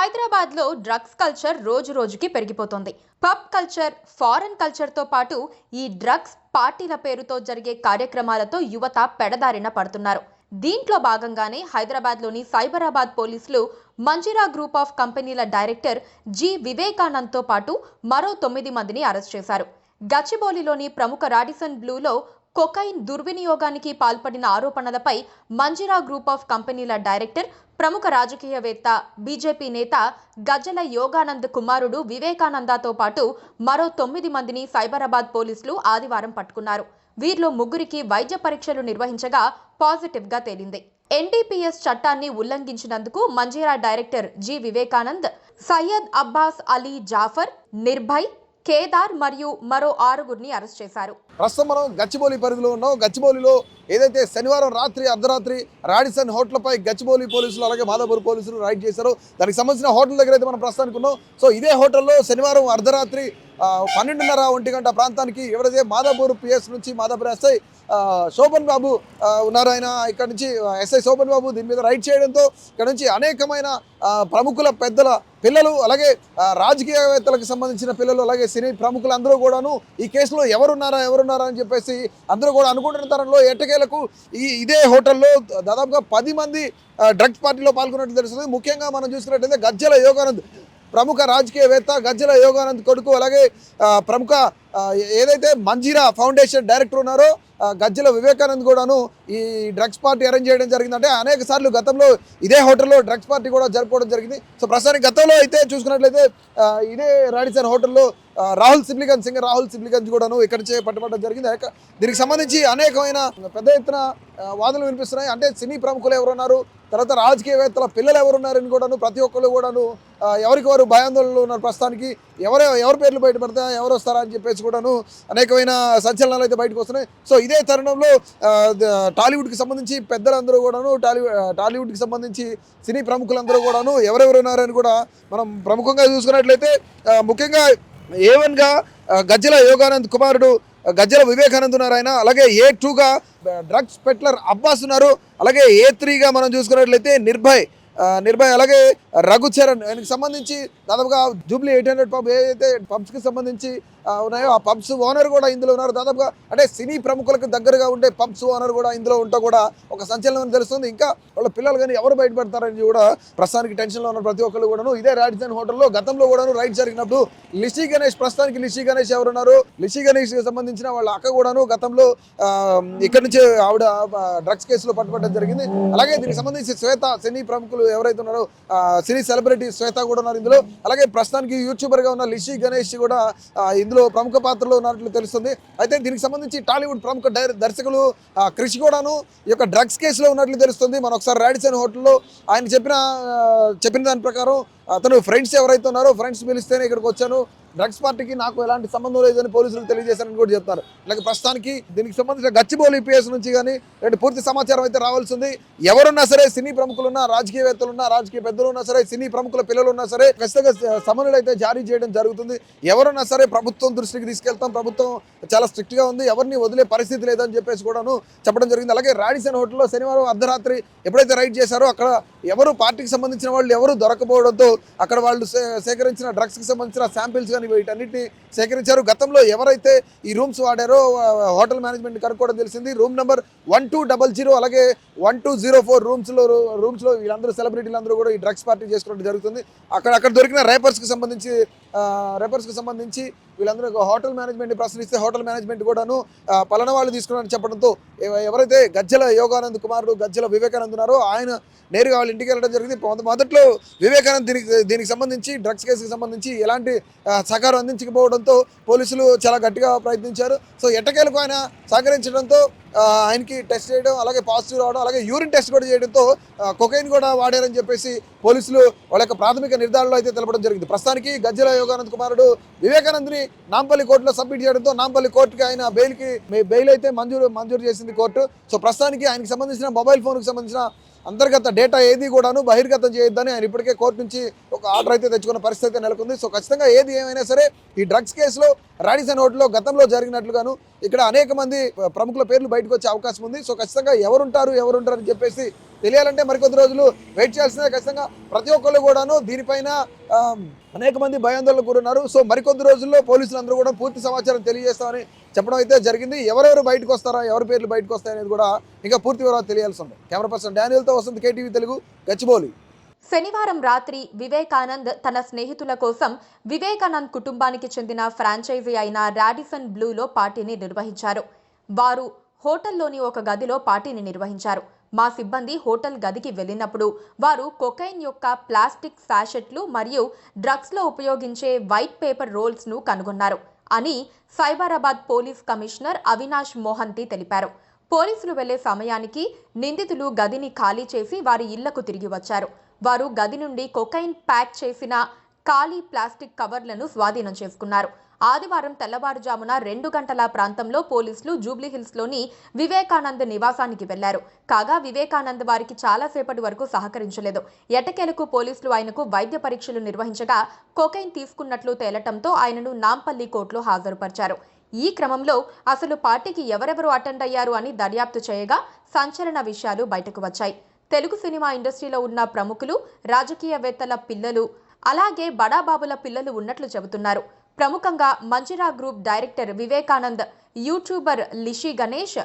హైదరాబాద్లో drugs culture రోజు రోజుకి పెరిగిపోతుంది. పబ్ కల్చర్, ఫారెన్ కల్చర్తో పాటు ఈ డ్రగ్స్ పార్టీల పేరుతో జరిగే కార్యక్రమాలతో యువత పెడదారిన పడుతున్నారు. దీంట్లో భాగంగానే హైదరాబాద్లోని సైబరాబాద్ పోలీసులు మంజిరా గ్రూప్ ఆఫ్ కంపెనీల డైరెక్టర్ జి వివేకానంద్తో పాటు మరో 9 మందిని అరెస్ట్ చేశారు. గచ్చిబౌలిలోని ప్రముఖ రాడిసన్ బ్లూలో కొకైన్ దుర్వినియోగానికి పాల్పడిన ఆరోపణలపై మంజిరా గ్రూప్ ఆఫ్ కంపెనీల డైరెక్టర్, ప్రముఖ రాజకీయవేత్త, బీజేపీ నేత గజ్జల యోగానంద్ కుమారుడు వివేకానందతో పాటు మరో 9 మందిని సైబరాబాద్ పోలీసులు ఆదివారం పట్టుకున్నారు. వీరిలో 3కి వైద్య పరీక్షలు నిర్వహించగా పాజిటివ్గా తేలింది. ఎన్డీపీఎస్ చట్టాన్ని ఉల్లంఘించినందుకు మంజిరా డైరెక్టర్ జి వివేకానంద్, సయ్యద్ అబ్బాస్ అలీ జాఫర్, నిర్భయ్, కేదార్ మరియు మరో 6గురిని అరెస్ట్ చేశారు. ప్రస్తుతం మనం గచ్చిబౌలి పరిధిలో ఉన్నాం. గచ్చిబౌలిలో ఏదైతే శనివారం అర్ధరాత్రి రాడిసన్ హోటల్పై గచ్చిబౌలి పోలీసులు అలాగే మాదాపూర్ పోలీసులు రైడ్ చేశారో దానికి సంబంధించిన హోటల్ దగ్గర అయితే మనం ప్రస్తుతానికి ఉన్నాం. సో ఇదే హోటల్లో శనివారం అర్ధరాత్రి 12:30-1 గంట ప్రాంతానికి ఎవరైతే మాదాపూర్ పిఎస్ నుంచి మాదాపూర్ ఎస్ఐ శోభన్ బాబు ఉన్నారు, ఆయన ఇక్కడ నుంచి ఎస్ఐ శోభన్ బాబు దీని మీద రైడ్ చేయడంతో ఇక్కడ నుంచి అనేకమైన ప్రముఖుల పెద్దల పిల్లలు అలాగే రాజకీయవేత్తలకు సంబంధించిన పిల్లలు అలాగే సినీ ప్రముఖులు అందరూ కూడాను ఈ కేసులో ఎవరున్నారా అని చెప్పేసి అందరూ కూడా అనుకుంటున్న తరంలో ఎట్టకేలకు ఇదే హోటల్లో దాదాపుగా 10 మంది డ్రగ్స్ పార్టీలో పాల్గొన్నట్టు తెలుస్తుంది. ముఖ్యంగా మనం చూసుకున్నట్టయితే గజ్జల యోగానంద్, ప్రముఖ రాజకీయవేత్త గజ్జల యోగానంద్ కొడుకు, అలాగే ప్రముఖ ఏదైతే మంజిరా ఫౌండేషన్ డైరెక్టర్ ఉన్నారో గజ్జల వివేకానంద్ కూడాను ఈ డ్రగ్స్ పార్టీ అరేంజ్ చేయడం జరిగిందంటే అనేక సార్లు గతంలో ఇదే హోటల్లో డ్రగ్స్ పార్టీ కూడా జరుపుకోవడం జరిగింది. సో ప్రస్తుతానికి గతంలో అయితే చూసుకున్నట్లయితే ఇదే రాడిసన్ హోటల్లో సింగర్ రాహుల్ సిబ్లిగంజ్ కూడాను ఇక్కడ నుంచి పట్టుబడడం జరిగింది. దీనికి సంబంధించి అనేకమైన పెద్ద ఎత్తున వాదనలు వినిపిస్తున్నాయి. అంటే సినీ ప్రముఖులు ఎవరున్నారు, తర్వాత రాజకీయవేత్తల పిల్లలు ఎవరున్నారని కూడాను ప్రతి ఒక్కరు కూడాను ఎవరికి వారు భయాందోళనలో ఉన్నారు. ప్రస్తుతానికి ఎవరి పేర్లు బయటపడతాయి, ఎవరు వస్తారా అని చెప్పేసి కూడాను అనేకమైన సంచలనాలు అయితే బయటకు వస్తున్నాయి. సో ఇదే తరుణంలో టాలీవుడ్కి సంబంధించి పెద్దలందరూ కూడాను టాలీవుడ్కి సంబంధించి సినీ ప్రముఖులందరూ కూడాను ఎవరెవరు ఉన్నారని కూడా మనం ప్రముఖంగా చూసుకున్నట్లయితే ముఖ్యంగా A1గా గజ్జల యోగానంద్ కుమారుడు గజ్జల వివేకానంద్ ఉన్నారు ఆయన, అలాగే A2గా డ్రగ్స్ పెట్లర్ అబ్బాస్ ఉన్నారు, అలాగే A3గా మనం చూసుకున్నట్లయితే నిర్భయ్, అలాగే రఘుచరణ్. ఆయనకి సంబంధించి దాదాపుగా జూబ్లీ 800 పబ్ ఏదైతే పబ్స్కి సంబంధించి ఉన్నాయో ఆ పబ్స్ ఓనర్ కూడా ఇందులో ఉన్నారు. దాదాపుగా అంటే సినీ ప్రముఖులకు దగ్గరగా ఉండే పబ్స్ ఓనర్ కూడా ఇందులో ఉంటూ కూడా ఒక సంచలనం తెలుస్తుంది. ఇంకా వాళ్ళ పిల్లలు కానీ ఎవరు బయటపడతారని కూడా ప్రస్తుతానికి టెన్షన్లో ఉన్న ప్రతి ఒక్కరు కూడాను ఇదే రాడిసన్ హోటల్లో గతంలో కూడాను రైడ్ జరిగినప్పుడు లిషి గణేష్ ఎవరున్నారు, లిషి గణేష్కి సంబంధించిన వాళ్ళ అక్క కూడాను గతంలో ఇక్కడ నుంచి ఆవిడ డ్రగ్స్ కేసులో పట్టుబడడం జరిగింది. అలాగే దీనికి సంబంధించి శ్వేత, సినీ ప్రముఖులు ఎవరైతే ఉన్నారో సినీ సెలబ్రిటీ శ్వేత కూడా ఉన్నారు ఇందులో. అలాగే ప్రస్తుతానికి యూట్యూబర్గా ఉన్న లిషి గణేష్ కూడా ఇందులో ప్రముఖ పాత్రలో ఉన్నట్లు తెలుస్తుంది. అయితే దీనికి సంబంధించి టాలీవుడ్ ప్రముఖ దర్శకులు క్రిష్ కూడాను ఈ యొక్క డ్రగ్స్ కేసులో ఉన్నట్లు తెలుస్తుంది. మనం ఒకసారి రాడిసన్ హోటల్లో ఆయన చెప్పిన దాని ప్రకారం అతను ఫ్రెండ్స్ ఎవరైతే ఉన్నారో ఫ్రెండ్స్ పిలిస్తేనే ఇక్కడికి వచ్చాను, డ్రగ్స్ పార్టీకి నాకు ఎలాంటి సంబంధం లేదని పోలీసులు తెలియజేశారని కూడా చెప్తారు. అలాగే ప్రస్తుతానికి దీనికి సంబంధించిన గచ్చిబౌలి పిఎస్ నుంచి కానీ పూర్తి సమాచారం అయితే రావాల్సింది. ఎవరున్నా సరే, సినీ ప్రముఖులున్నా, రాజకీయవేత్తలున్నా, రాజకీయ పెద్దలు ఉన్నా సరే, సినీ ప్రముఖుల పిల్లలు ఉన్నా సరే ఖచ్చితంగా సమన్లు అయితే జారీ చేయడం జరుగుతుంది. ఎవరున్నా సరే ప్రభుత్వం దృష్టికి తీసుకెళ్తాం, ప్రభుత్వం చాలా స్ట్రిక్ట్గా ఉంది, ఎవరిని వదిలే పరిస్థితి లేదని చెప్పేసి కూడాను చెప్పడం జరిగింది. అలాగే రాడిసన్ హోటల్లో శనివారం అర్ధరాత్రి ఎప్పుడైతే రైడ్ చేశారో అక్కడ ఎవరు పార్టీకి సంబంధించిన వాళ్ళు ఎవరు దొరకపోవడంతో అక్కడ వాళ్ళు సేకరించిన డ్రగ్స్కి సంబంధించిన శాంపిల్స్ కానీ వీటన్నిటిని సేకరించారు. గతంలో ఎవరైతే ఈ రూమ్స్ వాడారో హోటల్ మేనేజ్మెంట్ కనుక్కోవడం తెలిసింది. రూమ్ నెంబర్ 1200 అలాగే 1204 రూమ్స్లో వీళ్ళందరూ సెలబ్రిటీలందరూ కూడా ఈ డ్రగ్స్ పార్టీ చేసుకోవడం జరుగుతుంది. అక్కడ దొరికిన రేపర్స్కి సంబంధించి వీళ్ళందరూ హోటల్ మేనేజ్మెంట్ ప్రశ్నిస్తే హోటల్ మేనేజ్మెంట్ కూడాను పలానా వాళ్ళు తీసుకున్నారని చెప్పడంతో ఎవరైతే గజ్జల యోగానంద్ కుమారుడు గజ్జల వివేకానంద్ ఉన్నారో ఆయన నేరుగా వాళ్ళ ఇంటికి వెళ్ళడం జరిగింది. మొదట్లో వివేకానంద్ దీనికి సంబంధించి డ్రగ్స్ కేసుకి సంబంధించి ఎలాంటి సహకారం అందించకపోవడంతో పోలీసులు చాలా గట్టిగా ప్రయత్నించారు. సో ఎట్టకేలకు ఆయన సహకరించడంతో ఆయనకి టెస్ట్ చేయడం, అలాగే పాజిటివ్ రావడం, అలాగే యూరిన్ టెస్ట్ కూడా చేయడంతో కొకైన్ కూడా వాడారని చెప్పేసి పోలీసులు వాళ్ళ యొక్క ప్రాథమిక నిర్ధారణలో అయితే తెలపడం జరిగింది. ప్రస్తుతానికి గజ్జల యోగానంద్ కుమారుడు వివేకానంద్ని నాంపల్లి కోర్టులో సబ్మిట్ చేయడంతో నాంపల్లి కోర్టుకి ఆయన బెయిల్ అయితే మంజూరు చేసింది కోర్టు. సో ప్రస్తుతానికి ఆయనకి సంబంధించిన మొబైల్ ఫోన్కి సంబంధించిన అంతర్గత డేటా ఏది కూడాను బహిర్గతం చేయొద్దని ఆయన ఇప్పటికే కోర్టు నుంచి ఒక ఆర్డర్ అయితే తెచ్చుకున్న పరిస్థితి నెలకొంది. సో ఖచ్చితంగా ఏది ఏమైనా సరే ఈ డ్రగ్స్ కేసులో రాడిసన్ హోటల్లో గతంలో జరిగినట్లుగాను ఇక్కడ అనేక మంది ప్రముఖుల పేర్లు బయటకు వచ్చే అవకాశం ఉంది. సో ఖచ్చితంగా ఎవరుంటారు అని చెప్పేసి తెలియాలంటే మరికొద్ది రోజులు వెయిట్ చేయాల్సిందే. ఖచ్చితంగా ప్రతి ఒక్కళ్ళు కూడాను దీనిపైన ఆ, అనేక మంది భయాందోళనకు గురున్నారు. సో మరికొద్ది రోజుల్లో పోలీసులు అందరూ కూడా పూర్తి సమాచారం తెలియజేస్తామని చెప్పడం అయితే జరిగింది. ఎవరెవరు బయటకు వస్తారా, ఎవరి పేర్లు బయటకు వస్తాయనేది కూడా ఇంకా పూర్తి వివరాలు తెలియాల్సి ఉంది. కెమెరా పర్సన్ డానియల్తో వస్తుంది, కేటీవీ తెలుగు, గచ్చిబౌలి. శనివారం రాత్రి వివేకానంద్ తన స్నేహితుల కోసం వివేకానంద్ కుటుంబానికి చెందిన ఫ్రాంచైజీ అయిన రాడిసన్ బ్లూలో పార్టీని నిర్వహించారు. వారు హోటల్లోని ఒక గదిలో పార్టీని నిర్వహించారు. మా సిబ్బంది హోటల్ గదికి వెళ్ళినప్పుడు వారు కొకైన్ యొక్క ప్లాస్టిక్ శాషెట్లు మరియు డ్రగ్స్లో ఉపయోగించే వైట్ పేపర్ రోల్స్ను కనుగొన్నారు అని సైబరాబాద్ పోలీస్ కమిషనర్ అవినాష్ మోహంతి తెలిపారు. పోలీసులు వెళ్లే సమయానికి నిందితులు గదిని ఖాళీ చేసి వారి ఇళ్లకు తిరిగి వచ్చారు. వారు గది నుండి కొకైన్ ప్యాక్ చేసిన ఖాళీ ప్లాస్టిక్ కవర్లను స్వాధీనం చేసుకున్నారు. ఆదివారం తెల్లవారుజామున 2 గంటల ప్రాంతంలో పోలీసులు జూబ్లీహిల్స్లోని వివేకానంద్ నివాసానికి వెళ్లారు. కాగా వివేకానంద్ వారికి చాలాసేపటి వరకు సహకరించలేదు. ఎట్టకేలకు పోలీసులు ఆయనకు వైద్య పరీక్షలు నిర్వహించగా కొకైన్ తీసుకున్నట్లు తేలటంతో ఆయనను నాంపల్లి కోర్టులో హాజరుపరిచారు. ఈ క్రమంలో అసలు పార్టీకి ఎవరెవరు అటెండ్ అయ్యారు అని దర్యాప్తు చేయగా సంచలన విషయాలు బయటకు వచ్చాయి. తెలుగు సినిమా ఇండస్ట్రీలో ఉన్న ప్రముఖులు, రాజకీయవేత్తల పిల్లలు, అలాగే బడాబాబుల పిల్లలు ఉన్నట్లు చెబుతున్నారు. ప్రముఖంగా Manjira group director Vivekanand, YouTuber Lishi Ganesh,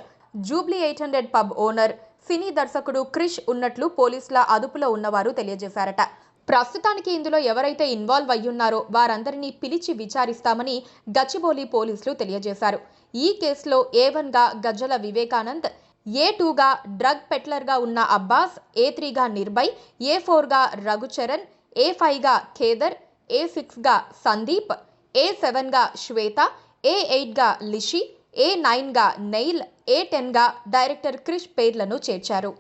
Jubilee 800 pub owner, సినీ దర్శకుడు క్రిష్ ఉన్నట్లు పోలీసుల అదుపులో ఉన్నవారు తెలియజేశారట. ప్రస్తుతానికి ఇందులో ఎవరైతే ఇన్వాల్వ్ అయ్యున్నారో వారందరినీ పిలిచి విచారిస్తామని గచ్చిబౌలి పోలీసులు తెలియజేశారు. ఈ కేసులో A1గా గజ్జల వివేకానంద్, A2గా డ్రగ్ పెట్లర్గా ఉన్న అబ్బాస్, A3గా నిర్భయ్, A4గా రఘుచరణ్, A5గా ఖేదర్, A6గా సందీప్, A7గా శ్వేత, A8గా లిషి, A9గా నెయిల్, A10గా డైరెక్టర్ క్రిష్ పేర్లను చేర్చారు.